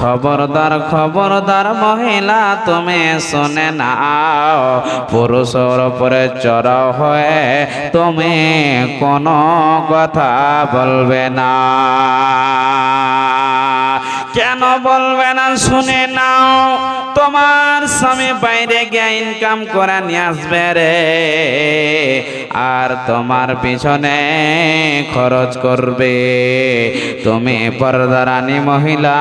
খবরদার খবরদার মহিলা তুমি শুনে নাও, পুরুষের উপরে চড়াও হয়ে তুমি কোনো কথা বলবে না। কেন বলবে না শুনে নাও, তোমার স্বামী বাইরে গিয়ে ইনকাম করে নিয়ে আসবে রে, আর তোমার পিছনে খরচ করবে। তুমি পর্দারানী মহিলা,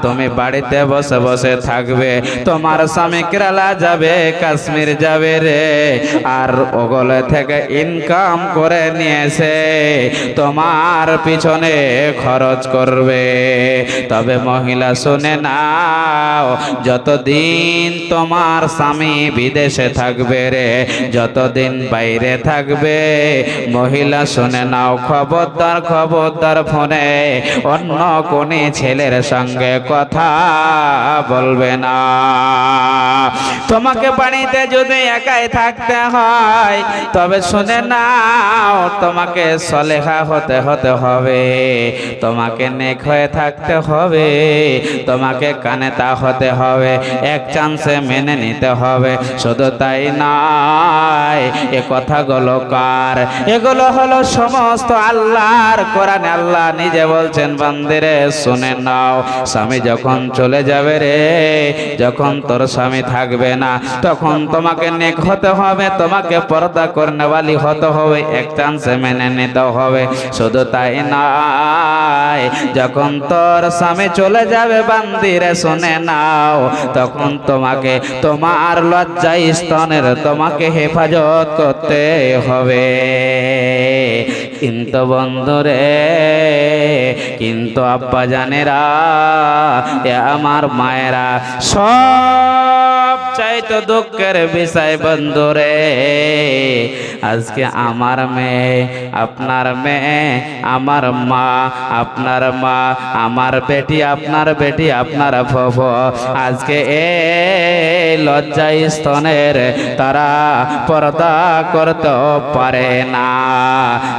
তুমি বাড়িতে বসে বসে থাকবে, তোমার স্বামী কেরালা যাবে, কাশ্মীর যাবে রে, আর ওগুলো থেকে ইনকাম করে নিয়েছে তোমার পিছনে খরচ করবে। তবে মহিলা শুনে নাও, যতদিন তোমার স্বামী বিদেশে থাকবে রে, যতদিন বাইরে থাকবে, মহিলা শুনে নাও, খবরদার খবরদার ফোনে অন্য কোন ছেলের সঙ্গে কথা বলবে না। তোমাকে বাড়িতে যদি একাই থাকতে হয়, তবে শুনে নাও, তোমাকে সলেহা হতে হবে, তোমাকে নেক হয়ে থাকতে হবে, তোমাকে কানেতা হতে হবে, এক চান্সে মেনে নিতে হবে। শুধু তাই নয়, এ কথাগুলো কার? এগুলো হলো সমস্ত আল্লাহর কোরআনে। আল্লাহ নিজে বলছেন, বান্দিরে শুনে নাও, স্বামী যখন চলে যাবে রে, যখন তোর স্বামী থাকবে না, তখন তোমাকে নেক হতে হবে, তোমাকে পর্দা করনেওয়ালি হতে হবে, এক চান্সে মেনে নিতে হবে। শুধু তাই নয়, যখন তোর স্বামী চলে যাবে বান্দিরে শুনে নাও, তখন তোমাকে তোমার লজ্জা স্তনের তোমাকে হেফাজত করতে হবে। কিন্তু বন্ধুরে, কিন্তু আব্বা জানেরা, আমার মায়েরা, সব চাইতো দুঃখের বিষয় বন্ধুরে, আজকে আমার মেয়ে, আপনার মেয়ে, আমার মা, আপনার মা, আমার বেটি, আপনার বেটি, আপনার ফুফু, আজকে এই লজ্জা স্তনের তারা পর্দা করতে পারে না,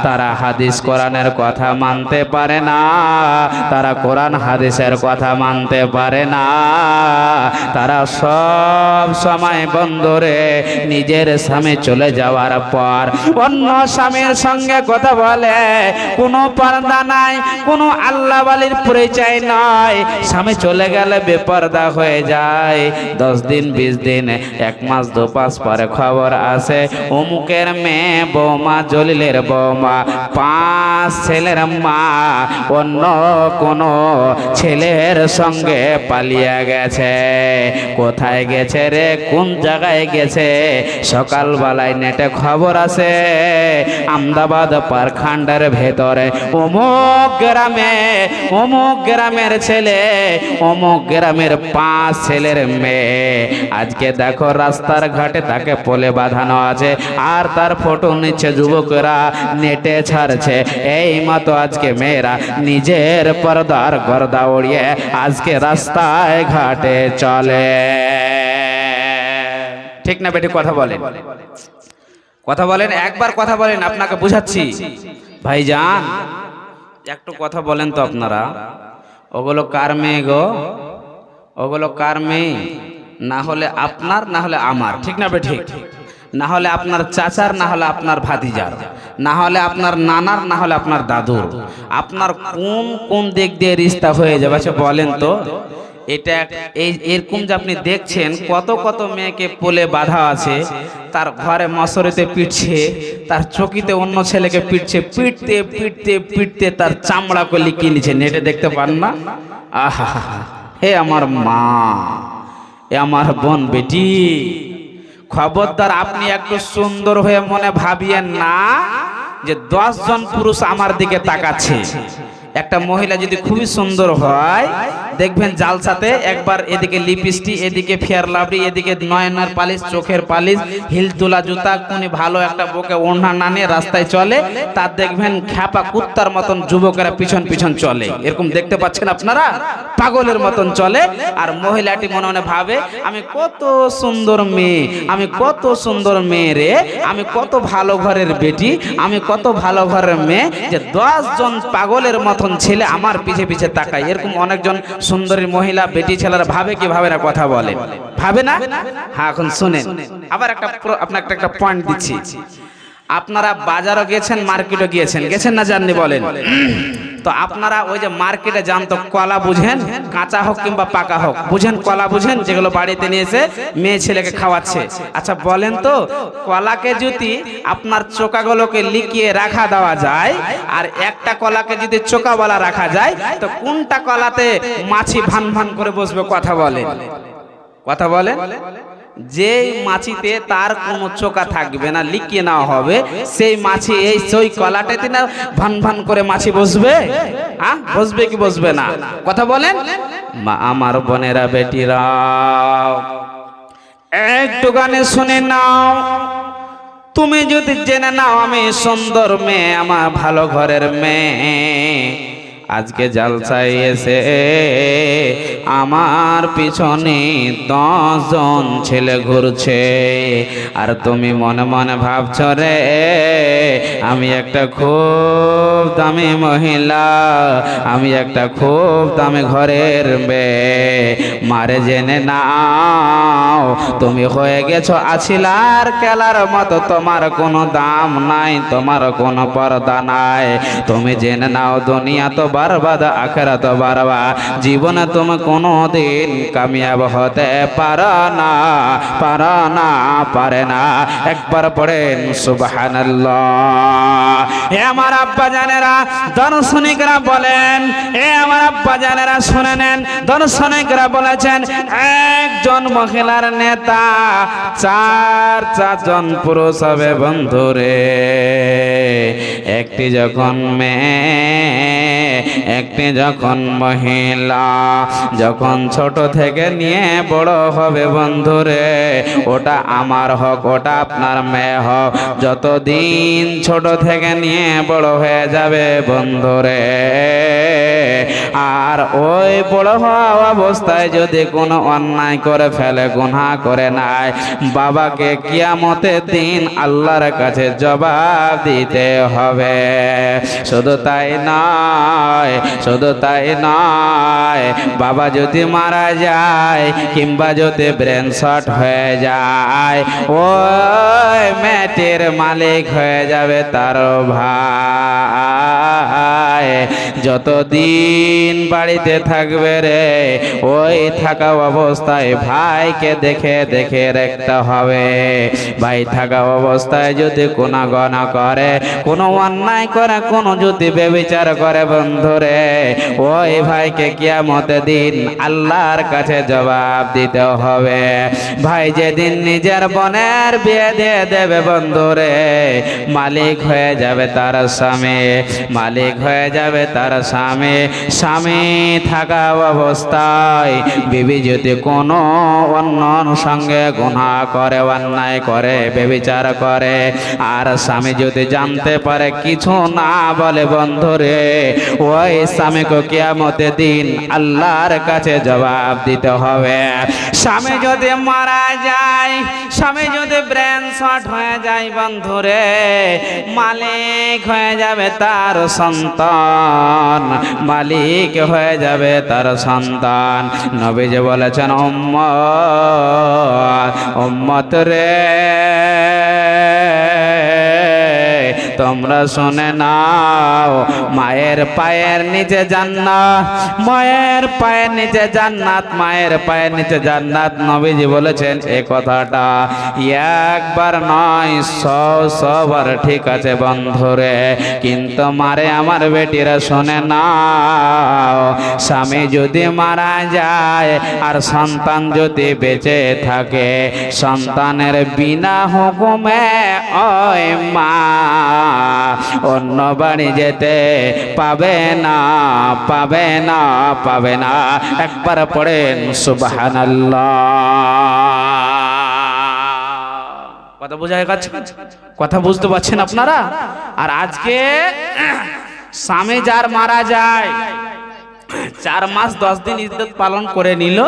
তারা হাদিস কোরআনের কথা মানতে পারে না, তারা কোরআন হাদিসের কথা মানতে পারে না, তারা সব সময় বন্ধুরে নিজের স্বামী চলে যাওয়ার পর অন্য স্বামীর সঙ্গে কথা বলে। কোনো পর্দা নাই, কোনো আল্লাহ ওয়ালির পরিচয় নয়। স্বামী চলে গেলে বেপর্দা হয়ে যায়। 10 দিন 20 দিন 1 মাস 2 মাস পরে খবর আসে, অমুকের মেয়ে বৌমা, জলিলের বৌমা, 5 ছেলের মা অন্য কোন ছেলের সঙ্গে পালিয়ে গেছে। কোথায় গেছে রে, কোন জায়গায় গেছে? সকালবেলায় নেটে খবর আসে, আমদাবাদ পারখান্ডের ভেতরে অমুক গ্রামে, অমুক গ্রামের ছেলে, অমুক গ্রামের 5 ছেলের মেয়ে। আজকে দেখো রাস্তার ঘাটে তাকে পোলে বাঁধানো আছে, আর তার ফটো নিচ্ছে যুবকরা, নেটে ছাড়ছে। এই মতো আজকে মেয়েরা নিজের পর্দার গর্দা উড়িয়ে আজকে রাস্তায় ঘাটে চলে। ঠিক না বেটি? কথা বলেন, কথা বলেন, একবার কথা বলেন, আপনাকে বুঝাচ্ছি। ভাইজান একটু কথা বলেন তো আপনারা, ওগুলো কার মেয়ে গো? ওগুলো কার মেয়ে? না হলে আপনার, না হলে আমার, ঠিক না বেটি? না হলে আপনার চাচার, না হলে আপনার ভাতিজার, না হলে আপনার নানার, না হলে আপনার দাদুর। আপনার কোন কোন দিক দিয়ে রিস্তা হয়ে যাবে? আচ্ছা বলেন তো। এটা এই এরকম যে আপনি দেখছেন কত কত মেয়েকে পোলে বাঁধা আছে, তার ঘরে মশারিতে পিটছে, তার চকিতে অন্য ছেলেকে পিটছে, পিটতে পিটতে পিটতে তার চামড়া কলি কিনেছে, নেটে দেখতে পান না? আহা, হে আমার মা, এ আমার বোন বেটি, খবরদার আপনি একটু সুন্দর হয়ে মনে ভাবিয়েন না যে 10 জন পুরুষ আমার দিকে তাকাচ্ছে। একটা মহিলা যদি খুবই সুন্দর হয়, দেখবেন জালসাতে একবার এদিকে লিপস্টিক, এদিকে ফেয়ার লাভলি, এদিকে নয়নের পালিশ, চোখের পালিশ, হিল তোলা জুতা, কোন ভালো একটা বুকে ওড়না না নিয়ে রাস্তায় চলে, তার দেখবেন খ্যাপা কুত্তার মতন যুবকেরা পিছন পিছন চলে। এরকম দেখতে পাচ্ছেন আপনারা? পাগলের মতন চলে। আর মহিলাটি মনে মনে ভাবে, আমি কত সুন্দর মেয়ে, আমি কত সুন্দর মেয়ে রে, আমি কত ভালো ঘরের বেটি, আমি কত ভালো ঘরের মেয়ে, যে 10 জন পাগলের মতো মতন ছেলে আমার পিছে পিছে তাকায়। এরকম অনেকজন সুন্দরী মহিলা বেটি ছেলেরা ভাবে কি ভাবে না কথা বলে, ভাবে না? হ্যাঁ, এখন শুনেন আবার আপনাকে একটা পয়েন্ট দিচ্ছি। আপনারা বাজারও গিয়েছেন, মার্কেটও গিয়েছেন, গেছেন না জাননি বলেন? তো আপনারা ওই যে মার্কেটে যান তো কলা বুঝেন, কাঁচা হোক কিংবা পাকা হোক, বুঝেন কলা বুঝেন, যেগুলো বাড়িতে নিয়ে এসে মেয়ে ছেলেকে খাওয়াচ্ছে। আচ্ছা বলেন তো, কলাকে যদি আপনার চোকাগুলোকে লিখিয়ে রাখা দেওয়া যায় আর একটা কলাকে যদি চোকাওয়ালা রাখা যায়, তো কোনটা কলাতে মাছি ভান ভান করে বসবে? কথা বলে, কথা বলে। যেই মাছিতে তার কোনো চোকা থাকবে না, লিখিয়ে নেওয়া হবে, সেই মাছি এই সই কলাটাতে না ভান ভান করে মাছি বসবে? হ্যাঁ, বসবে কি বসবে না? কথা বলেন। মা আমার বোনেরা বেটিরা, একটু গানে শুনে নাও। তুমি যদি জেনে নাও আমি সুন্দর মেয়ে, আমার ভালো ঘরের মেয়ে, আজকে জালসায় এসে আমার পিছনে 10 জন ছেলে ঘুরছে, আর তুমি মনে মনে ভাবছ রে আমি একটা খুব দামি মহিলা, আমি একটা খুব দামি ঘরের মেয়ে। মারে জেনে নাও তুমি হয়ে গেছো আছিলার কেলার মতো, তোমার কোনো দাম নাই, তোমার কোনো পর্দা নাই। তুমি জেনে নাও দুনিয়া তো বরবাদ, আখিরাত বরবাদ, জীবনে তুমি কোনোদিন কামিয়াব হতে পারো না, পারো না, পারে না। একবার পড়েন সুবহানাল্লাহ। হে আমার আব্বা জানেরা, দার্শনিকরা বলেন, হে আমার আব্বা জানেরা শুনে নেন, দার্শনিকরা বলেছেন একজন মহিলার নেতা 4 জন পুরুষ হবে বন্ধুরে। একটি যখন মেয়ে, একটি যখন মহিলা, যখন ছোট থেকে নিয়ে বড় হবে বন্ধুরে, ওটা আমার হোক, ওটা আপনার মেয়ে হোক, যতদিন ছোট থেকে নিয়ে বড় হয়ে যাবে বন্ধুরে, আর ওই বড় হওয়া অবস্থায় যদি কোনো অন্যায় করে ফেলে, গুনাহ করে নাই, বাবাকে কিয়ামতের দিন আল্লাহর কাছে জবাব দিতে হবে। শুধু তাই নয়, শুধু তাই নয়, বাবা যদি মারা যায় কিংবা যদি ব্রেন শট হয়ে যায়, ওই মেয়েটির মালিক হয়ে যাবে তার ভাই। যতদিন বাড়িতে থাকবে রে, ওই থাকা অবস্থায় ভাইকে দেখে দেখে রাখতে হবে। ভাই থাকা অবস্থায় যদি গুনাহ করে, কোনো অন্যায় করে, কোনো যদি ব্যভিচার করে বন্ধুরে, ওই ভাইকে কিয়ামতের দিন আল্লাহর কাছে জবাব দিতে হবে। ভাই যেদিন নিজের বোনের বিয়ে দিয়ে দেবে বন্ধুরে, মালিক হয়ে যাবে তার স্বামী, মালিক হয়ে যাবে তার স্বামী। স্বামী থাকা অবস্থায় বিবি যদি কোনো অন্যর সঙ্গে গুনাহ করে, অন্যায় করে, ব্যভিচার করে, আর স্বামী যদি জানতে পারে কিছু না বলে বন্ধুরে, ওই স্বামীকে কিয়ামতের দিন আল্লাহর কাছে জবাব দিতে হবে। স্বামী যদি মারা যায়, স্বামী যদি ব্রেন শট হয়ে যায় বন্ধুরে, মালিক হয়ে যাবে তার সন্তান, মালিক হয়ে যাবে তার সন্তান। নবীজি বলেছেন উম্মত, উম্মত রে তোমরা শুনে নাও, মায়ের পায়ের নিচে জান্নাত, মায়ের পায়ের নিচে জান্নাত, মায়ের পায়ের নিচে জান্নাত। নবীজি বলেছেন এই কথাটা একবার নয়, 100 বার। ঠিক আছে বন্ধুরে, কিন্তু মারে আমার বেটিরা শুনে নাও, স্বামী যদি মারা যায় আর সন্তান যদি বেঁচে থাকে, সন্তানের বিনা হুকুমে ওই মা অন্য বাড়ি যেতে পাবে না, পাবে না, পাবে না। একবার পড়েন সুবহানাল্লাহ। কথা বোঝা যাচ্ছে? কথা বুঝতে পারছেন আপনারা? আর আজকে স্বামী যার মারা যায়, 4 মাস 10 দিন ইদ্যত পালন করে নিল,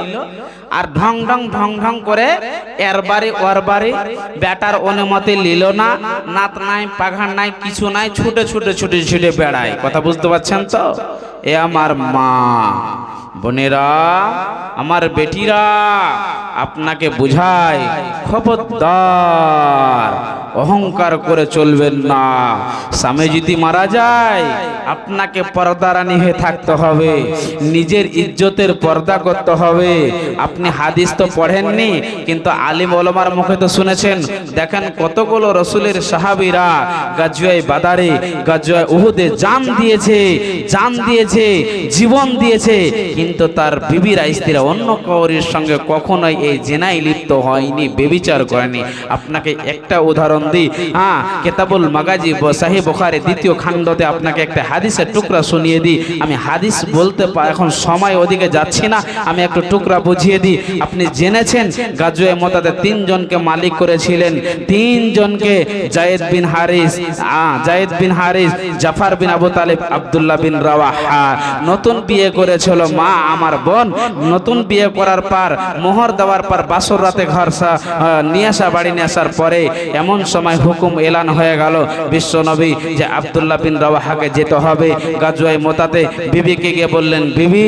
আর ঢং ঢং ঢং ঢং করে এর বাড়ি ওর বাড়ি বেটার অনুমতি নিল না, নাত নাই পাঘার নাই কিছু নাই, ছুটে ছুটে ছুটে ছুটে বেড়ায়। কথা বুঝতে পারছেন তো? এ আমার মা বোনেরা, আমার বেটিরা, আপনাকে বুঝায় খবরদার অহংকার করে চলবেন না। স্বামী যদি মারা যায় আপনাকে পর্দারানি হয়ে থাকতে হবে, নিজের ইজ্জতের পর্দা করতে হবে। আপনি হাদিস তো পড়েননি, কিন্তু আলিম ওলামার মুখে তো শুনেছেন। দেখেন কতগুলো রসুলের সাহাবীরা গাজওয়ে বাদারে, গাজওয়ে উহুদে জান দিয়েছে, জীবন দিয়েছে, কিন্তু তার বিবিরা স্ত্রীরা অন্য কাউরির সঙ্গে কখনোই এই জিনায় লিপ্ত হয়নি, বেবিচার করেনি। আপনাকে একটা উদাহরণ দিই। কিতাবুল মাগাজি সহিহ বুখারী 2য় খণ্ডতে আপনাকে একটা হাদিসের টুকরা শুনিয়ে দিই। আমি হাদিস বলতে এখন সময় ওদিকে যাচ্ছি না, আমি একটু টুকরা বুঝিয়ে দিই। আপনি জেনেছেন গাজওয়ে মুতাতে 3 জনকে মালিক করেছিলেন। 3 জনকে যায়েদ বিন হারিস, জাফর বিন আবু তালিব, আব্দুল্লাহ বিন রাওয়াহা। নতুন বিয়ে করেছিল মা আমার বোন, নতুন বিয়ে করার পর মোহর দেওয়ার পর বাসর রাতে ঘর বাড়ি নিয়ে আসার পরে এমন সময় হুকুম এলান হয়ে গেল বিশ্ব নবী যে আব্দুল্লাহ বিন রাওয়াহাকে যেতে হবে গাজওয়ে মুতাতে। বিবিকে গিয়ে বললেন, বিবি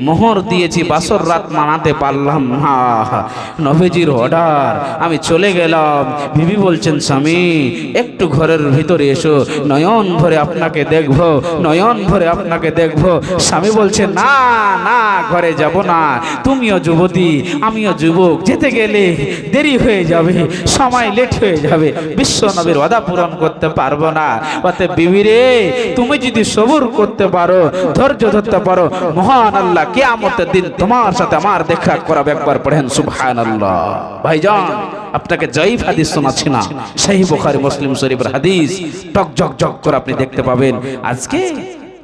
মোহর দিয়েছি, বাসর রাত মানাতে পারলাম না, নবীজির অর্ডার, আমি চলে গেলাম। বিবি বলছেন, স্বামী একটু ঘরের ভিতরে এসো, নয়ন ভরে আপনাকে দেখবো, নয়ন ভরে আপনাকে দেখবো। স্বামী বলছে, না না, ঘরে যাব না, তুমিও যুবতী আমিও যুবক, যেতে গেলে দেরি হয়ে যাবে, সময় লেট হয়ে যাবে, বিশ্ব নবীর ওয়াদা পূরণ করতে পারবো না। অতএব বিবি রে, তুমি যদি সবর করতে পারো, ধৈর্য ধরতে পারো, মহান আল্লাহ কিয়ামতের দিন তোমার সাথে আমার দেখা করাবে। একবার পড়েন সুবহানাল্লাহ। ভাইজান, আপনাকে জয়ীফ হাদিস শোনাচ্ছি না, সহিহ বুখারী মুসলিম শরীফের হাদিস, টক জক জক করে আপনি দেখতে পাবেন। আজকে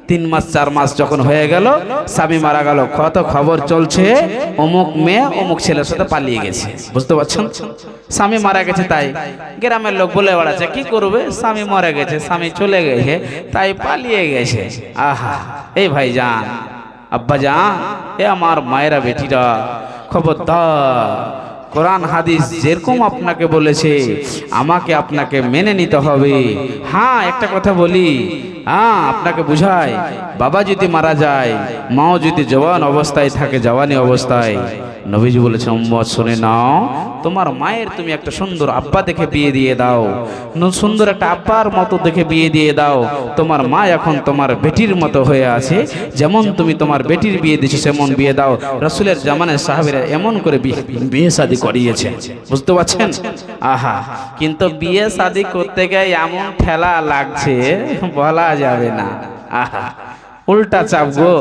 3 মাস 4 মাস যখন হয়ে গেল, স্বামী মারা গেল, কত খবর চলছে, অমুক মেয়ে অমুক ছেলের সাথে পালিয়ে গেছে। বুঝতে পারছেন? স্বামী মারা গেছে তাই গ্রামের লোক বলে বেড়াচ্ছে, কি করবে, স্বামী মরে গেছে, স্বামী চলে গেছে তাই পালিয়ে গেছে। আহা, এই ভাইজান, আব্বাজান, এ আমার মায়েরা বেটিরা, খবরদার, কোরআন হাদিস যেরকম আপনাকে বলেছে আমাকে আপনাকে মেনে নিতে হবে। হ্যাঁ, একটা কথা বলি, আপনাকে বুঝায়, বাবা যদি মারা যায়, মাও যদি জওয়ান অবস্থায় থাকে, জওয়ানি অবস্থায়, নবীজি বলেছেন, উম্মত শুনে নাও, তোমার মায়ের তুমি একটা সুন্দর আব্বা দেখে বিয়ে দিয়ে দাও, সুন্দর একটা আব্বার মতো দেখে বিয়ে দিয়ে দাও। তোমার মা এখন তোমার বেটির মতো হয়ে আছে, যেমন তুমি তোমার বেটির বিয়ে দিয়েছো সেমন বিয়ে দাও। রাসূলের জামানায় সাহাবীরা এমন করে বিয়ে শাদী করিয়েছে। বুঝতে পারছেন? আহা, কিন্তু বিয়ে শাদী করতে গিয়ে এমন ঠেলা লাগছে বলা যাবে না। আহা, উল্টা চাপ গো,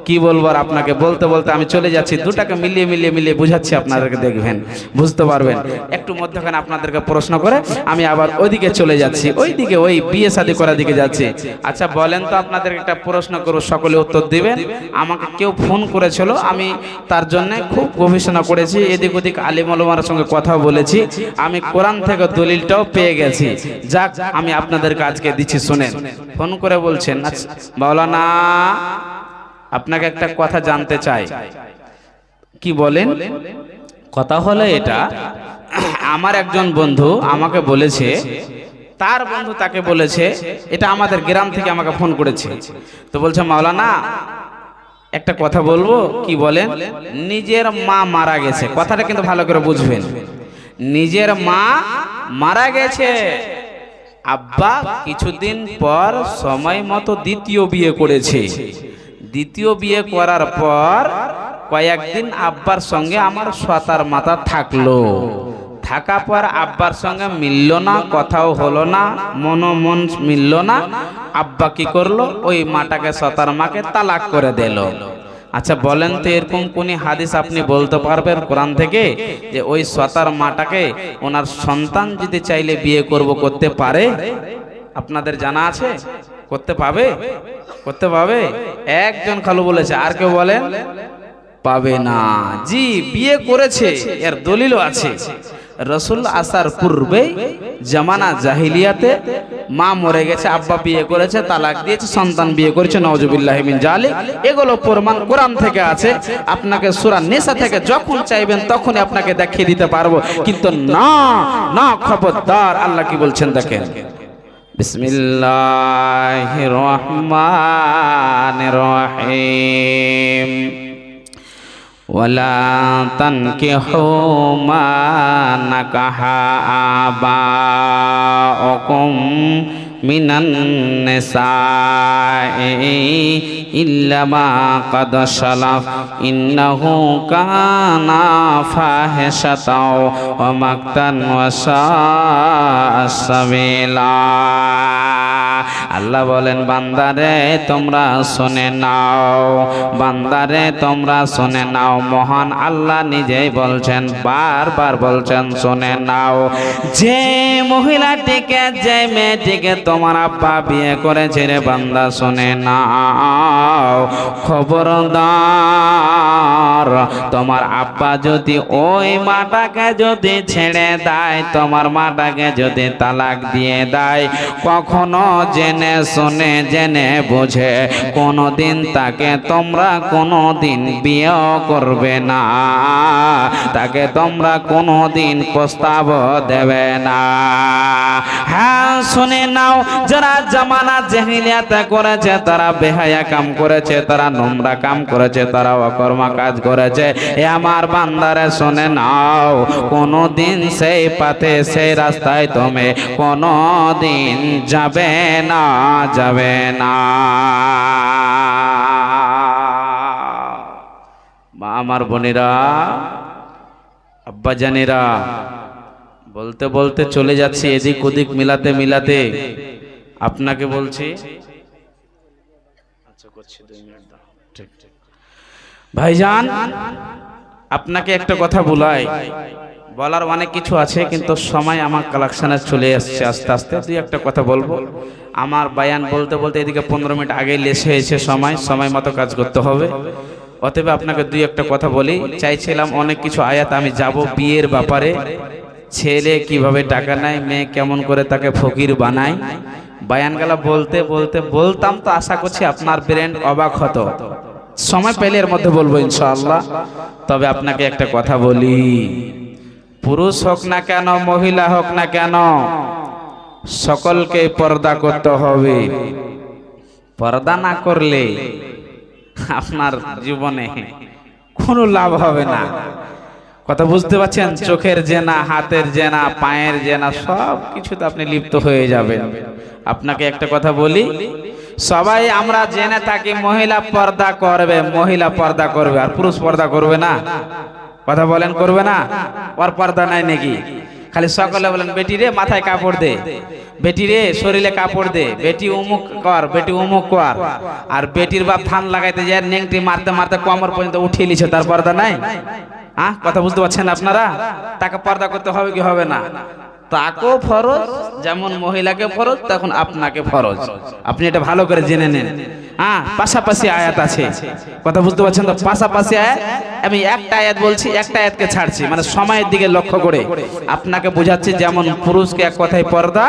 কি বলবো আর আপনাকে, বলতে বলতে আমি চলে যাচ্ছি। দুটাকে মিলিয়ে বুঝাচ্ছি, আপনাদেরকে দেখবেন, বুঝতে পারবেন। একটু মধ্যখানে আপনাদেরকে প্রশ্ন করে আমি আবার ওইদিকে চলে যাচ্ছি, ওইদিকে ওই বিয়ে শাদী করার দিকে যাচ্ছি। আচ্ছা বলেন তো, আপনাদের একটা প্রশ্ন করব, সকলে উত্তর দিবেন। আমাকে কেউ ফোন করেছিল, আমি তার জন্য খুব গবেষণা করেছি, এদিক ওদিক আলিম ওলামার সঙ্গে কথা বলেছি, আমি কোরআন থেকে দলিলটাও পেয়ে গেছি। যাক, আমি আপনাদেরকে আজকে দিচ্ছি, শুনেন। ফোন করে বলছেন, আচ্ছা মাওলানা, আপনাকে একটা কথা জানতে চাই। কি বলেন? কথা হলো এটা, আমার একজন বন্ধু আমাকে বলেছে, তার বন্ধু তাকে বলেছে, এটা আমাদের গ্রাম থেকে আমাকে ফোন করেছে। তো বলছে, মাওলানা একটা কথা বলবো। কি বলেন? নিজের মা মারা গেছে, কথাটা কিন্তু ভালো করে বুঝবেন। নিজের মা মারা গেছে, আব্বা কিছুদিন পর সময় মতো দ্বিতীয় বিয়ে করেছে। দ্বিতীয় বিয়ে করার পর কয়েকদিন আব্বার সঙ্গে আমার সতার মাথা থাকলো, থাকা পর আব্বার সঙ্গে মিলল না, কথাও হলো না, মন মিলল না। আব্বা কি করলো, ওই মাটাকে, সতার মাকে তালাক করে দিল। আচ্ছা বলেন তো, এরকম কোন হাদিস আপনি বলতে পারবেন কোরআন থেকে যে ওই সতার মাটাকে ওনার সন্তান যদি চাইলে বিয়ে করতে পারে? আপনাদের জানা আছে? করতে পাবে? করতে পাবে? একজন খালু বলেছে, আর কেউ বলেন পাবে না। জি, বিয়ে করেছে, এর দলিলও আছে। রসুল আসার পূর্বেই জামানা জাহিলিয়াতে মা মরে গেছে, আব্বা বিয়ে করেছে, তালাক দিয়েছে, সন্তান বিয়ে করেছে, নাউজুবিল্লাহি মিন জালিক, এগুলো প্রমাণ কোরআন থেকে আছে। আপনাকে সূরা নিসা থেকে যখন চাইবেন তখনই আপনাকে দেখিয়ে দিতে পারবো, কিন্তু না না, খবরদার। আল্লাহ কি বলছেন দেখেন, বিসমিল্লাহির রহমানির রহিম, ওয়ালা তানকিহু মা নাকাহা আবাউকুম মিনান নিসাই ইল্লা মা ক্বাদ সালাফ ইন্নাহু কানা ফাহিশাতাও ওয়া মাকতান ওয়া সাআ সাবিলা। আল্লাহ বলেন, বান্দারে তোমরা শুনে নাও, বান্দারে তোমরা শুনে নাও। মহান আল্লাহ নিজেই বলছেন, বারবার বলছেন শুনে নাও। যে মহিলাটিকে, যে মেয়েটিকে তোমার আব্বা বিয়ে করেছে রে বান্দা, শুনে নাও, খবরদার তোমার আব্বা যদি ওই মাটাকে যদি ছেড়ে দেয়, তোমার মাটাকে যদি তালাক দিয়ে দেয়, কখনো জেনে শুনে জেনে বুঝে কোনোদিন তাকে তোমরা কোনোদিন বিয়ে করবে না, তাকে তোমরা কোনোদিন প্রস্তাব দেবে না। হ্যাঁ শুনে নাও, যারা জামানা জাহিলিয়াতে করেছে, তারা বেহায়া কাম করেছে, তারা নোংরা কাম করেছে, তারা অকর্মা কাজ করেছে, এ আমার বান্দারে শুনে নাও, কোনোদিন সেই পথে সেই রাস্তায় তুমি কোনোদিন যাবে না, যাবে না। মা আমার বোনেরা, আব্বা জানেরা, বলতে বলতে চলে যাচ্ছি এদিক ওদিক মিলাতে মিলাতে। আপনাকে বলছি, আচ্ছা করছি 2 মিনিট দাও, ঠিক ঠিক। ভাইজান, আপনাকে একটা কথা বলাই, বলার অনেক কিছু আছে, কিন্তু সময় আমার কালেকশনে চলে আসছে। আস্তে আস্তে 2-1টা কথা বলবো। আমার বায়ান বলতে বলতে এদিকে 15 মিনিট আগে লেস হয়েছে, সময় মতো কাজ করতে হবে। অতএব আপনাকে 2-1টা কথা বলি। চাইছিলাম অনেক কিছু আয়াত আমি যাব বিয়ের ব্যাপারে, ছেলে কিভাবে টাকা নেয়, মেয়ে কেমন করে তাকে ফকির বানায়, বায়ানগুলা বলতে বলতে বলতাম, তো আশা করছি আপনার ব্রেন অবাক হতো। সময় পেলে এর মধ্যে বলবো ইনশাআল্লাহ। তবে আপনাকে একটা কথা বলি, পুরুষ হোক না কেন, মহিলা হোক না কেন, সকলকে পর্দা করতে হবে। পর্দা না করলে আপনার জীবনে কোনো লাভ হবে না। কথা বুঝতে পারছেন? চোখের জেনা, হাতের জেনা, পায়ের জেনা, সব কিছুতে আপনি লিপ্ত হয়ে যাবেন। আপনাকে একটা কথা বলি, সবাই আমরা জেনে থাকি মহিলা পর্দা করবে, মহিলা পর্দা করবে, আর পুরুষ পর্দা করবে না। কথা বলেন, করবে না? ওর পর্দা নাই নাকি? খালি সকলে বলেন, বেটি রে মাথায় কাপড় দে, বেটি রে শরীরে কাপড় দে, বেটি উমুক কর, বেটি উমুক কর। আর বেটির বাপ ধান লাগাইতে যায়, নেংটি মারতে মারতে কোমর পর্যন্ত উঠিয়ে নিছে, তার পর্দা নাই? কথা বুঝতে পারছেন আপনারা? তাকে পর্দা করতে হবে কি হবে না? তাকেও ফরজ, যেমন মহিলাকে ফরজ, তখন আপনাকে ফরজ। আপনি এটা ভালো করে জেনে নেন। পাশাপাশি আয়াত আছে, কথা বুঝতে পারছেন তো? পাশাপাশি আয়াত, আমি একটা আয়াত বলছি, একটা আয়াতকে ছাড়ছি, মানে সময়ের দিকে লক্ষ্য করে আপনাকে বোঝাচ্ছি। যেমন পুরুষকে এক কথায় পর্দা,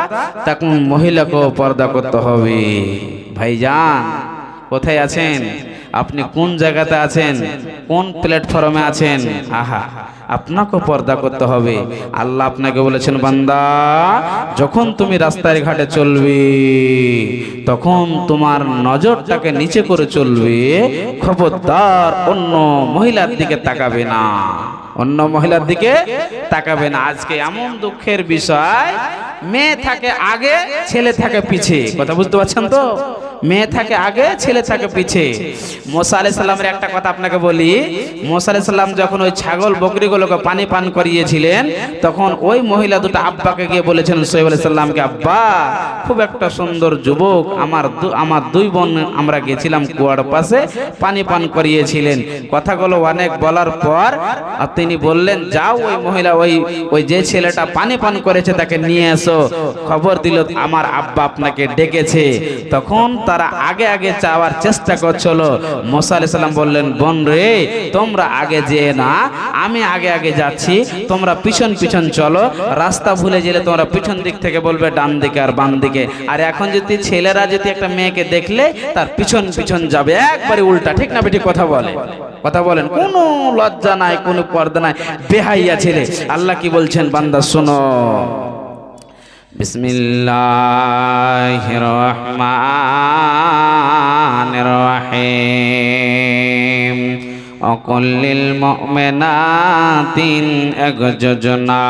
তখন মহিলাকেও পর্দা করতে হবে। ভাইজান, কোথায় আছেন আপনি? কোন জায়গাতে আছেন? কোন প্ল্যাটফর্মে আছেন? আপনাকে পর্দা করতে হবে। আল্লাহ আপনাকে বলেছেন, বান্দা যখন তুমি রাস্তায় ঘাটে চলবে, তখন তোমার নজরটাকে নিচে করে চলবে। খবরদার অন্য মহিলার দিকে তাকাবে না, অন্য মহিলার দিকে তাকাবে না। আজকে এমন দুঃখের বিষয়, মেয়ে থাকে আগে, ছেলে থাকে পিছে। কথা বুঝতে পারছেন তো? মেয়ে থাকে আগে, ছেলে থাকে পিছে। মুসা আলাইহিস সালামের একটা কথা আপনাকে বলি। মুসা আলাইহিস সালাম যখন ওই ছাগল বকরিগুলোকে পানি পান করিয়েছিলেন, তখন ওই মহিলা দুটো আব্বাকে গিয়ে বলেছেন, সোহেব আলাইহিস সালামকে, আব্বা খুব একটা সুন্দর যুবক, আমার 2 বোন আমরা গেছিলাম কুয়ার পাশে, পানি পান করিয়েছিলেন। কথাগুলো অনেক বলার পর তিনি বললেন, যাও ওই মহিলা, ওই যে ছেলেটা পানি পান করেছে তাকে নিয়ে এসো, খবর দিল আমার আব্বা আপনাকে ডেকেছে। তখন তারা আগে আগে যাওয়ার চেষ্টা করছিল। মুসা আলাইহিস সালাম বললেন, বোন রে, তোমরা আগে যেয়ে না, আমি আগে আগে আগে যাচ্ছি, তোমরা পিছন পিছন চলো। রাস্তা ভুলে গেলে তোমরা পিছন দিক থেকে বলবে ডান দিকে আর বাম দিকে। আর এখন যদি ছেলেরা যদি একটা মেয়েকে দেখলে তার পিছন পিছন যাবে, একবারে উল্টা। ঠিক না বেটি? কথা বলেন, কোনো লজ্জা নাই, কোনো পর্দা নাই, বেহাইয়া ছেলে। আল্লাহ কি বলছেন বান্দা শোনো, বিসমিল্লাহির রহমানির রহিম। অকুল্লিল মুমিনাতিন ইয়াগজুজনা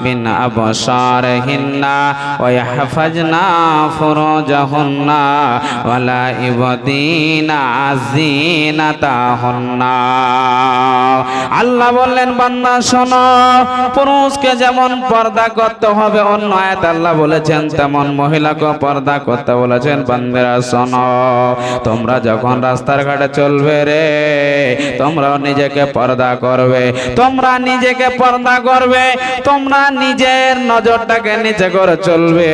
মিন আবসারিহিন্না ওয়া ইয়াহফাজনা ফুরুজাহুন্না ওয়া লা ইবদিনা যিনাতাহুন্না। আল্লাহ বললেন বান্দা শোনো, পুরুষকে যেমন পর্দা করতে হবে অন্য আয়াত আল্লাহ বলেছেন, তেমন মহিলাকে পর্দা করতে বলেছেন। বান্দারা শোনো, তোমরা যখন রাস্তার ঘাটে চলবে রে, তোমরাও নিজেকে পর্দা করবে, তোমরা নিজেকে পর্দা করবে, তোমরা নিজের নজরটাকে নিচে করে চলবে।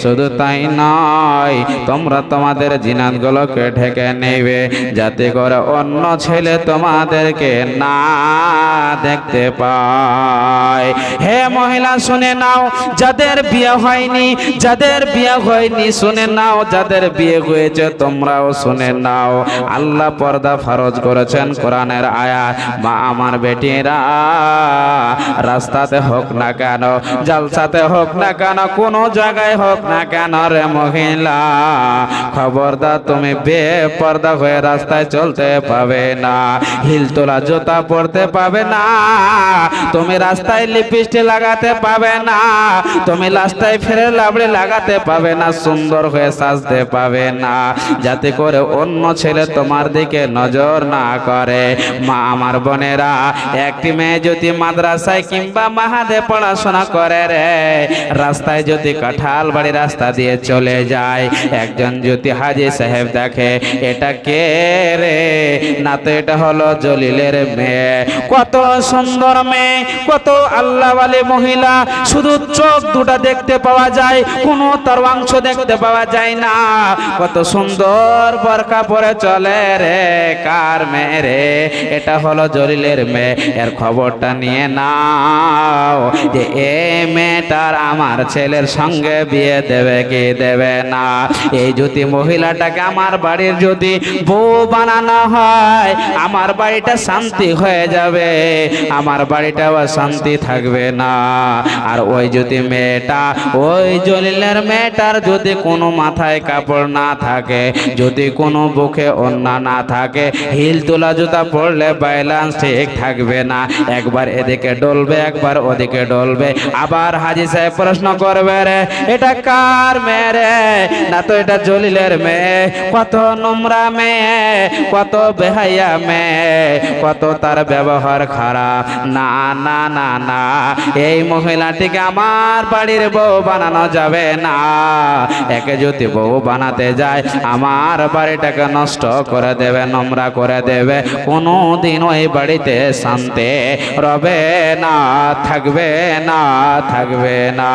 শুধু তাই নয়, তোমরা তোমাদের জিনাতগুলোকে ঢেকে নেবে, যাতে করে অন্য ছেলে তোমাদেরকে না দেখতে পায়। হে মহিলা শুনে নাও, যাদের বিয়ে হয়নি শুনে নাও, যাদের বিয়ে হয়েছে তোমরাও শুনে নাও। আল্লাহ পর্দা ফরজ করেছেন, কোরআনের আয়াত। মা আমার বেটিরা, রাস্তাতে হোক না কেন, জালসাতে হোক না কেন, কোন জায়গায় হোক না কেন রে মহিলা, খবরদার তুমি বেপর্দা হয়ে রাস্তায় চলতে পাবে না, হিল তোলা জুতা পরতে পাবে না, তুমি রাস্তায় লিপস্টিক লাগাতে পাবে না, তুমি রাস্তায় ফেরে লাবড়ি লাগাতে পাবে না, সুন্দর হয়ে সাজতে পাবে না, যাতে করে অন্য ছেলে তোমার দিকে নজর না করে। মা আমার বোনেরা, একটি মেয়ে যদি মাদ্রাসায় কিংবা মাহাদে পড়াশোনা করে রে, রাস্তায় যদি কাঁঠাল বাড়ি রাস্তা দিয়ে চলে যায়, একজন যদি হাজী সাহেব দেখে এটা কে রে, না তো এটা হলো জলিলের মেয়ে। কত সুন্দর মেয়ে, কত আল্লাহওয়ালি মহিলা, শুধু চোখ দুটা দেখতে পাওয়া যায়, কোনো তার অংশ দেখতে পাওয়া যায় না। কত সুন্দর বোরকা পরে চলে রে, কার মেয়ে রে? এটা হলো জলিলের মেয়ে। এর খবরটা নিয়ে নাও যে এ মেয়েটার আমার ছেলের সঙ্গে বিয়ে দেবে কি দেবে না। এই যদি মহিলাটাকে আমার বাড়ির যদি বউ বানানো হয়, আমার বাড়িটা শান্তি হয়ে যাবে, আমার বাড়িটাও শান্তি থাকবে না। আর ওই যদি মেয়েটা, ওই জলিলের মেয়েটার যদি কোনো মাথায় কাপড় না থাকে, যদি কোনো বুকে ওড়না না থাকে, হিল তোলা জুতা পরলে ব্যালেন্স ঠিক থাকবে না, একবার এদিকে ডলবে একবার ওদিকে ডলবে। আবার হাজী সাহেব প্রশ্ন করবে রে এটা কার মেয়ে রে, না তো এটা জলিলের মেয়ে। কত নোংরা মেয়ে, কত বেহাইয়া মেয়ে, কত তার ব্যবহার খারাপ। না না না না, এই মহিলাটিকে আমার বাড়ির বউ বানানো যাবে না। একে যদি বউ বানাতে যায়, আমার বাড়িটাকে নষ্ট করে দেবে, নোংরা করে দেবে, কোনো দিন ওই বাড়িতে শান্তি রবে না, থাকবে না, থাকবে না।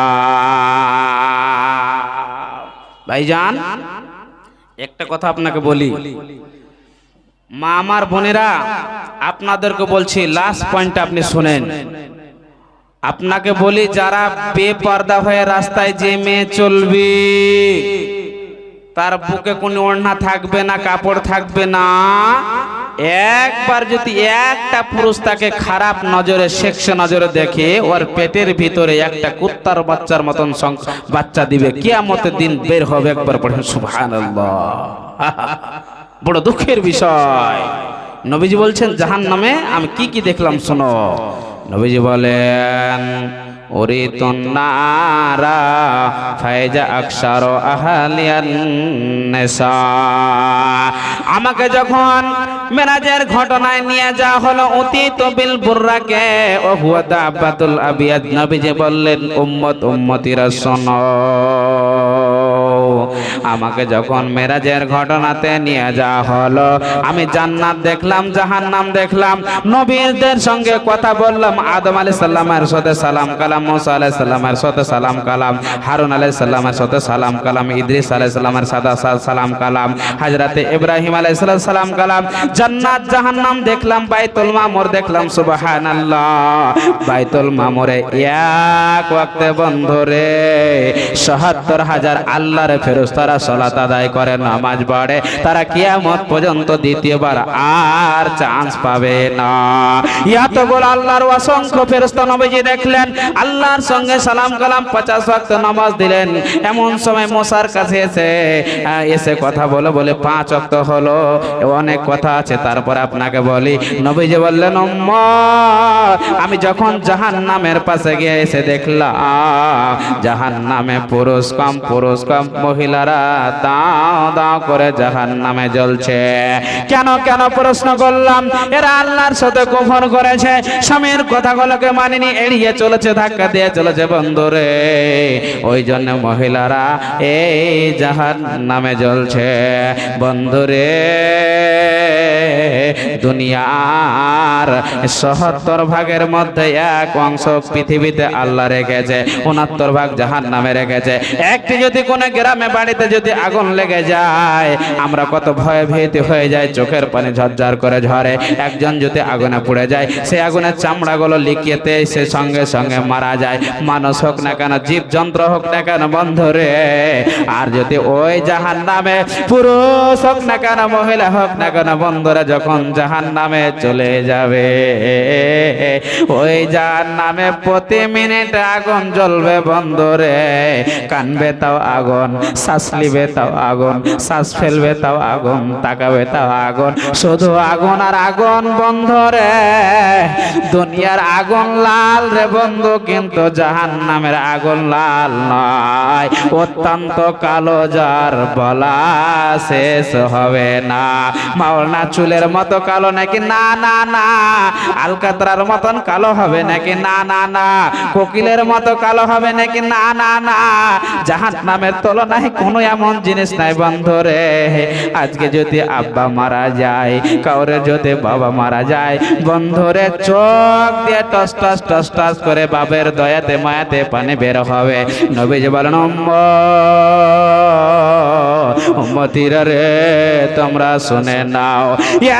ভাইজান, একটা কথা আপনাকে বলি, মা আমার বোনেরা, আপনাদেরকে বলছি, লাস্ট পয়েন্টটা আপনি শুনেন। আপনাকে বলি, যারা বেপর্দা হয়ে রাস্তায় যে মেয়ে চলবে, তার বুকে কোনো ওড়না থাকবে না, কাপড় থাকবে না, একবার যদি একটা পুরুষ তাকে খারাপ নজরে, সেক্সে নজরে দেখে, ওর পেটের ভিতরে একটা কুত্তার বাচ্চার মতন বাচ্চা দিবে, কিয়ামতের দিন বের হবে। একবার পড়েন সুবহানাল্লাহ। বড় দুঃখের বিষয়। নবীজি বলছেন জাহান্নামে আমি কি কি দেখলাম শোনো। নবীজি বলেন, উরিতুন নারা ফাইজা আকসারু আহলিয়ান নিসা। আমাকে যখন মেরাজের ঘটনায় নিয়ে যাওয়া হলো, উতিত বিল বুররাকে ও হুয়া দাবাতুল আবিয়াদ, নবীজি বললেন উম্মতিরা শোনো, আমাকে যখন মেরাজের ঘটনাতে নিয়ে যাওয়া হলো, আমি জান্নাত দেখলাম, জাহান্নাম দেখলাম, নবীদের সঙ্গে কথা বললাম। আদম আলাইহিস সালামের সাথে সালাম কালাম, মুসা আলাইহিস সালামের সাথে সালাম কালাম, হারুন আলাইহিস সালামের সাথে সালাম কালাম, ইদ্রিস আলাইহিস সালামের সাথে সালাম কালাম, হযরতে ইব্রাহিম আলাইহিস সালাম কালাম। জান্নাত জাহান্নাম দেখলাম, বাইতুল মামুর দেখলাম। সুবহানাল্লাহ, বাইতুল মামুরে এক ওয়াক্তে বন্ধুরে ৭৭,০০০ আল্লাহর ফেরেশতারা সালাত আদায় করে, নামাজ পড়ে। তারা কিয়ামত পর্যন্ত দ্বিতীয়বার আর চান্স পাবে না। এতগুলো আল্লাহর অসংখ্য ফেরেশতা নবীজি দেখলেন, আল্লাহর সঙ্গে সালাম কালাম, ৫০ ওয়াক্ত নামাজ দিলেন। এমন সময় মুসার কাছে এসে কথা বলে ৫ ওয়াক্ত হলো, অনেক কথা আছে, তারপরে আপনাকে বলি। নবীজি বললেন, উম্মত, আমি যখন জাহান্নামের পাশে গিয়ে এসে দেখলাম জাহান্নামে পুরুষ কম মহিলারা দাও দাও করে জাহান্নামে জ্বলছে। কেন প্রশ্ন করলাম? এরা আল্লাহর সাথে কুফর করেছে, স্বামীর কথাগুলোকে মানেনি, এড়িয়ে চলেছে, ধাক্কা দিয়ে চলেছে বন্ধুরে। ওই জন্য মহিলারা এই জাহান্নামে জ্বলছে বন্ধুরে। দুনিয়ার ৭৭ ভাগের মধ্যে এক অংশ পৃথিবীতে আল্লাহ রেখেছে, ৬৯ ভাগ জাহান্নামে রেখেছে। একটি যদি কোনো গ্রামে বাড়িতে যদি আগুন লেগে যায়, আমরা কত ভয়ে ভীতি হয়ে যায়, চোখের পানি ঝরঝর করে ঝরে। একজন যদি আগুনে পুড়ে যায়, সে আগুনের চামড়াগুলো লিখিয়েতে সে সঙ্গে সঙ্গে মারা যায়, মানুষ হোক না কেন, জীব যন্ত্র হোক না কেন বন্ধুরে। আর যদি ওই জাহান্নামে পুরুষ হোক না কেন, মহিলা হোক না কেন বন্ধুরা, যখন জাহান্নামে চলে যাবে, ওই জাহান্নামে প্রতি মিনিটে আগুন জ্বলবে বন্ধুরে। কানবে তাও আগুন, শ্বাস নিবে তাও আগুন, শ্বাস ফেলবে তাও আগুন, তাকাবে তাও আগুন, শুধু আগুন আর আগুন বন্ধুরে। দুনিয়ার আগুন লাল রে বন্ধু, কিন্তু জাহান্নামের আগুন লাল নয়, অত্যন্ত কালো, যার বলা শেষ হবে না। মাওলানা চুলের মতো কালো নাকি? না না না। আলকাতরার মতন কালো হবে নাকি? না না না। কোকিলের মতো কালো হবে নাকি? না না না। জাহান্নামের তুলনায় কোনো এমন জিনিস নাই বন্ধুরে। আজকে যদি আব্বা মারা যায়, কাউরে যদি বাবা মারা যায় বন্ধুরে, চোখ দিয়ে টস টস টস টস করে বাবের দয়াতে মায়াতে পানি বের হবে। নবীজি বলেন, উম্মতিরা রে, তোমরা শুনে নাও,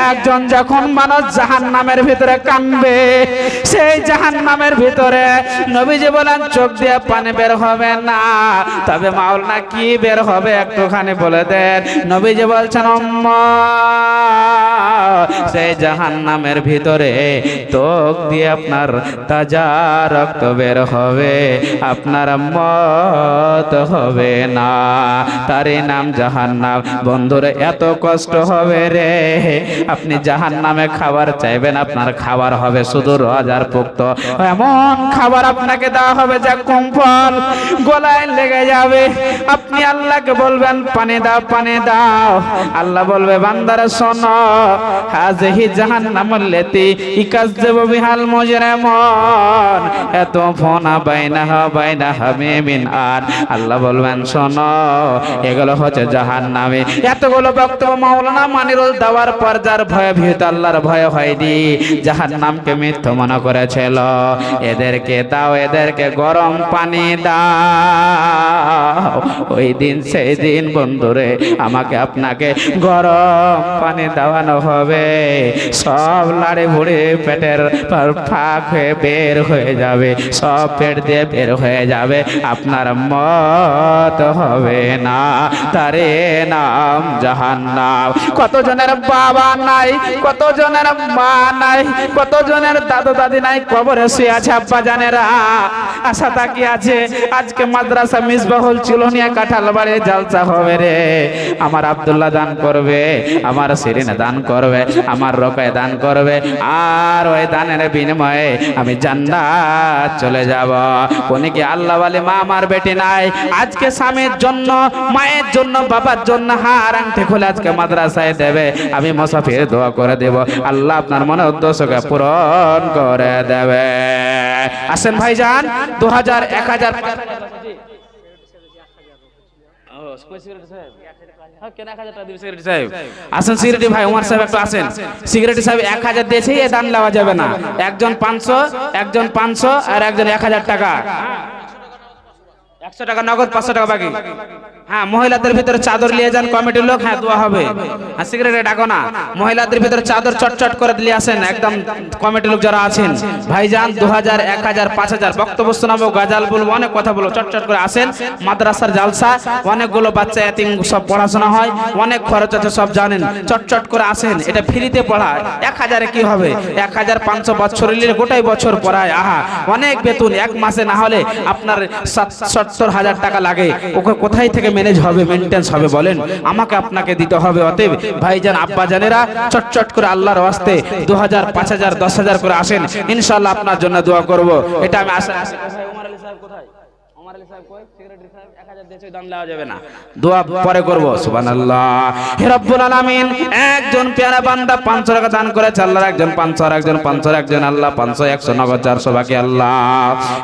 একজন যখন মানুষ জাহান্নামের ভিতরে কানবে, সেই জাহান্নামের ভিতরে নবীজি বলেন চোখ দিয়ে পানি বের হবে না, তবে মাওলানা কি বের হবে একটুখানি বলে দেন। নবীজি বলছেন, সেই জাহান্নামের ভিতরে চোখ দিয়ে আপনার তাজা রক্ত বের হবে, আপনার মত হবে না, তারই নাম জাহান্নাম। বন্ধুরে, এত কষ্ট হবে রে, আপনি জাহান্নামে খাবার চাইবেন, আপনার খাবার হবে শুধু রোজার পোক্ত। এমন খাবার আপনাকে দেওয়া হবে যা কুম্ফল গলায় লেগে যাবে। আপনি আল্লাহকে বলবেন পানি দাও, পানি দাও। আল্লাহ বলবে, বান্দারা শোনো, হাযিহি জাহান্নামুল লাতী ইকাযযিবু বিহাল মুজরিমুন ইয়াতুফুনা বাইনা হামিমিন আর। আল্লাহ বলবেন, শোনো, এগুলো হচ্ছে জাহান্নামী। এতগুলো বক্তব্য মাওলানা মানিরুল দেওয়ার পর যার ভয়ে ভীত, আল্লাহর ভয় হয়নি, জাহান্নামকে মিথ্যা মনে করেছিল, এদেরকে দাও, এদেরকে গরম পানি দাও। ওই দিন সেই দিন বন্ধুরে, আমাকে আপনাকে গরম পানি দেওয়ানো হবে। সব লাড়ে ভুড়ে পেটের ফাঁক হয়ে বের হয়ে যাবে, সব পেট দিয়ে বের হয়ে যাবে, আপনার মত হবে না, তারে নাম জাহান্নাম। কতজনের বাবা নাই, কতজনের মা নাই, কতজনের দাদু দাদি নাই, কবরে শুয়ে আছে আব্বা জানেরা, আশা তাকি আছে আজকে মাদ্রাসা মিসবাহুল চিলনিয়া কাঁঠাল বাড়ি জালসা হবে রে। আমার আব্দুল্লাহ দান করবে, আমার সিরিনা দান করবে, আমার রোকায় দান করবে, আর ওই দানের বিনিময়ে আমি জান্নাত চলে যাব। কোন কি আল্লাহ বলে, মা আমার বেটি নাই, আজকে স্বামীর জন্য, মায়ের জন্য, বাবার জন্য হার আংটি খুলে আজকে মাদ্রাসায় দেবে, আমি মুসাফির দোয়া করে দেব, আল্লাহ আপনার মনের উদ্দেশ্যকে পূরণ করে দেবে। আসেন ভাইজান, 2000 1000 আসেন সিগারেটি ভাই, ওমর সাহেব একটু আসেন। সিগারেটি সাহেব 1000 দিয়েছে, এ দান নেওয়া যাবে না। একজন 500, একজন 500 আর একজন 1000 টাকা। 100 টাকা নগদ, 500 টাকা বাকি। হ্যাঁ, মহিলাদের ভিতরে চাদর নিয়ে যান কমিটির লোক, হ্যাঁ দোয়া হবে। আর সিগারেটে ডাকো না, মহিলাদের ভিতরে চাদর চটচট করে দিয়ে আসেন একদম কমিটির লোক যারা আছেন। ভাইজান 2000, 1000, 5000 বক্তব্য শোনাবো, গাজাল বলবো, অনেক কথা বলবো, চটচট করে আসেন। মাদ্রাসার জালসা, অনেকগুলো বাচ্চা এতিম সব পড়াশোনা হয়, অনেক খরচ আছে সব জানেন, চটচট করে আসেন। এটা ফ্রিতে পড়ায়, 1000 এ কি হবে? 1500 বছর নিলে গোটাই বছর পড়ায়। আহা, অনেক বেতন, এক মাসে না হলে আপনার 70,000 টাকা লাগে। ওকে কোথায় থেকে ম্যানেজ হবে, মেইনটেন্স হবে বলেন? আমাকে আপনাকে দিতে হবে। অতএব ভাইজান আব্বা জানেরা চটচট করে আল্লাহর ওয়াস্তে 2000, 5000, 10000 করে আসেন, ইনশাআল্লাহ আপনার জন্য দোয়া করব। এটা আমি আশা। ওমর আলী সাহেব কোথায়? ওমর আলী সাহেব কই? সেক্রেটারি সাহেব 1000 দিয়েছে, দান দেওয়া যাবে না, দোয়া পরে করব। সুবহানাল্লাহ। হে রব্বুল আলামিন, একজন পেয়ারা বান্দা 500 টাকা দান করেছে, আল্লাহর একজন 500, আর একজন 500, একজন আল্লাহ 500, 100, নগদ 400 বাকি। আল্লাহ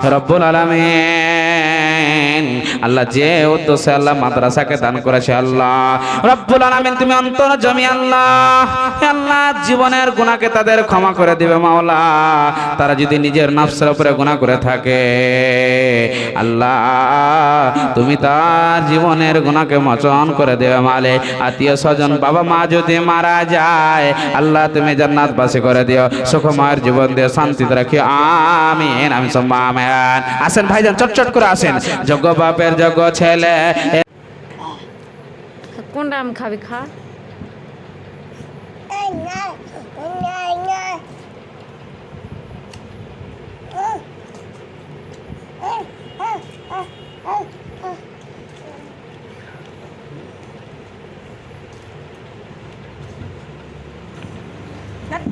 হে রব্বুল আলামিন, আল্লাহ যে উদ্দেশ্যে আল্লাহ মাদ্রাসাকে দান করেছে, আল্লাহ রব্বুল আলামিন তুমি অন্তর জমি আল্লাহ, হে আল্লাহ জীবনের গুনাহকে তাদের ক্ষমা করে দিবে মাওলা। তারা যদি নিজের নফসের উপরে গুনাহ করে থাকে, আল্লাহ তুমি তার জীবনের গুনাহকে মোচন করে দেবে মালিক। আত্মীয় স্বজন বাবা মা যদি মারা যায়, আল্লাহ তুমি জান্নাতবাসী করে দিও, সুখময় জীবন দিও, শান্তিতে রাখিও। আমিন, আমিন সুম্মা আমিন। আসেন ভাইজান, চটচট করে আসেন। যোগ্য বাপের যোগ্য ছেলে। কোনটা আম খাবি? খা। Đất